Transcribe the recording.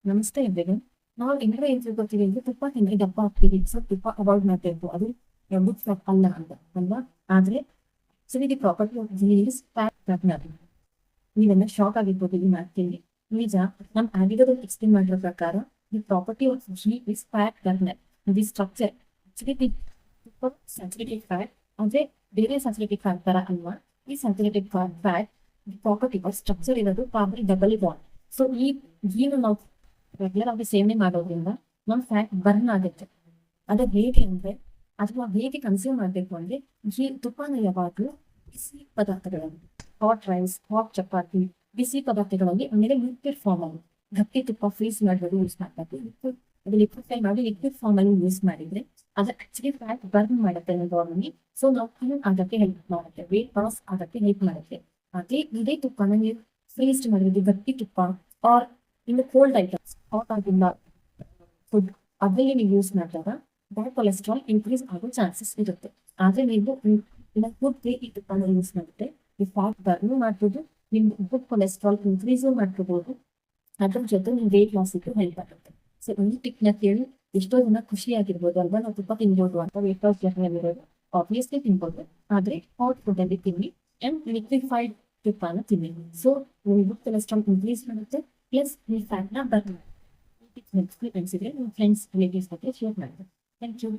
ನಮಸ್ತೆ ಎಲ್ರಿಗೂ. ನಾವು ಎಲ್ಲರೂ ಏನ್ ತಿಳ್ಕೊತೀವಿ ಅಂದ್ರೆ ತುಪ್ಪ ತಿಂದ್ರೆ ದಪ್ಪ ಆಗ್ತೀವಿ, ಸೊ ತುಪ್ಪ ಅವಾಯ್ಡ್ ಮಾಡ್ಬೇಕು, ಅದು ಗುಡ್ ಫ್ಯಾಟ್ ಅಲ್ಲ ಅಂತ ಅಲ್ವಾ. ಆದ್ರೆ actually the property of ghee is fat burner. ನೀವೆಲ್ಲ ಶಾಕ್ ಆಗಿರ್ಬೋದು ಈ ಮಾತಿಗೆ. ನಿಜ, ನಮ್ ಆಯುರ್ವೇದದಲ್ಲಿ ಎಕ್ಸ್ಪ್ಲೇನ್ ಮಾಡಿರೋ ಪ್ರಕಾರ the property of ghee is fat burner. The structure actually the ತುಪ್ಪ ಸ್ಯಾಚುರೇಟೆಡ್ ಫ್ಯಾಟ್ ಅಂದ್ರೆ ಬೇರೆ ಸ್ಯಾಚುರೇಟೆಡ್ ಫ್ಯಾಟ್ ತರ ಅಲ್ವಾ. ಈ saturated fat property of structure ಇರೋದು ಪಾವರ್ ಡಬಲ್ ಬಾಂಡ್. ಸೊ ಈ ಘೀನ ನಾವು ರೆಗ್ಯುಲರ್ ಆಗಿ ಸೇವನೆ ಮಾಡೋದ್ರಿಂದ ನಮ್ ಫ್ಯಾಟ್ ಬರ್ನ್ ಆಗುತ್ತೆ. ಅದ ಹೇಗೆ ಅಂದ್ರೆ, ಅಥವಾ ಹೇಗೆ ಕನ್ಸ್ಯೂಮ್ ಮಾಡ್ಬೇಕು ಅಂದ್ರೆ, ಈ ತುಪ್ಪನ ಯಾವಾಗಲೂ ಬಿಸಿ ಪದಾರ್ಥಗಳಲ್ಲಿ, ಹಾಟ್ ರೈಸ್, ಹಾಟ್ ಚಪಾತಿ, ಬಿಸಿ ಪದಾರ್ಥಗಳಲ್ಲಿ ಆಮೇಲೆ ಲಿಕ್ವಿಡ್ ಫಾರ್ಮ್ ಅಲ್ಲಿ ಗಟ್ಟಿ ತುಪ್ಪ ಫ್ರೀಸ್ ಮಾಡೋದು ಯೂಸ್ ಮಾಡ್ಬೇಕು. ಅದು ಲಿಕ್ವಿಡ್ ಮಾಡಿ ಲಿಕ್ವಿಡ್ ಫಾರ್ಮ್ ಅಲ್ಲಿ ಯೂಸ್ ಮಾಡಿದ್ರೆ ಅದು ಆಕ್ಚುಲಿ ಫ್ಯಾಟ್ ಬರ್ನ್ ಮಾಡುತ್ತೆ ಬಾಡಿಲಿ. ಸೊ ನಾವು ಕ್ಲೀನ್ ಆಗಕ್ಕೆ ಹೆಲ್ಪ್ ಮಾಡುತ್ತೆ, ವೇಟ್ ಲಾಸ್ ಆಗಕ್ಕೆ ಹೆಲ್ಪ್ ಮಾಡುತ್ತೆ. ಅದೇ ಇದೇ ತುಪ್ಪನ ನೀವು ಫ್ರೀಸ್ ಮಾಡಿದ್ರೆ ಗಟ್ಟಿ ತುಪ್ಪ ಆರ್ ಇನ್ನು ಕೋಲ್ಡ್ ಐಟಮ್ಸ್, ಹಾಟ್ ಆಗಿಲ್ಲ ಫುಡ್, ಅದರಲ್ಲಿ ನೀವು ಯೂಸ್ ಮಾಡಿದಾಗ ಬ್ಯಾಡ್ ಕೊಲೆಸ್ಟ್ರಾಲ್ ಇನ್ಕ್ರೀಸ್ ಆಗೋ ಚಾನ್ಸಸ್ ಇರುತ್ತೆ. ಆದ್ರೆ ನೀವು ಫುಡ್ಗೆ ಈ ತುಪ್ಪನ ಯೂಸ್ ಮಾಡಿದ್ರೆ ಈ ಫ್ಯಾಟ್ ಬರ್ನ್ ಮಾಡ್ಬೋದು, ನಿಮ್ ಗುಡ್ ಕೊಲೆಸ್ಟ್ರಾಲ್ ಇನ್ಕ್ರೀಸು ಮಾಡ್ಕೋಬಹುದು. ಅದ್ರ ಜೊತೆ ನಿಮ್ ವೇಟ್ ಲಾಸಿಗೂ ಹೆಲ್ಪ್ ಆಗುತ್ತೆ. ಸೊ ಈ ಟಿಪ್ನ ಕೇಳಿ ಎಷ್ಟೋ ಜನ ಖುಷಿಯಾಗಿರ್ಬೋದು ಅಲ್ವಾ. ನಾವು ತುಪ್ಪ ತಿನ್ಬೋದು ಅಂತ ವೇಟ್ ಲಾಸ್ ಜರ್ನಿಯಲ್ಲಿರೋದು ಆಬ್ವಿಯಸ್ಲಿ ತಿನ್ಬೋದು, ಆದ್ರೆ ಹಾಟ್ ಫುಡ್ ಅಲ್ಲಿ ತಿನ್ನಿ ಅಂಡ್ ಲಿಕ್ವಿಫೈಡ್ ತುಪ್ಪನ ತಿನ್ನಿ. ಸೊ ನಿಮ್ ಗುಡ್ ಕೊಲೆಸ್ಟ್ರಾಲ್ ಇನ್ಕ್ರೀಸ್ ಮಾಡುತ್ತೆ, ಪ್ಲಸ್ ಈ ಫ್ಯಾಟ್ನ ಬರ್ನ್. ಅನಿಸಿದ್ರೆ ನಿಮ್ಮ ಫ್ರೆಂಡ್ಸ್ ರಿಲೇಟಿವ್ಸ್ ಬಗ್ಗೆ ಶೇರ್ ಮಾಡ್ತಾರೆ. Thank you.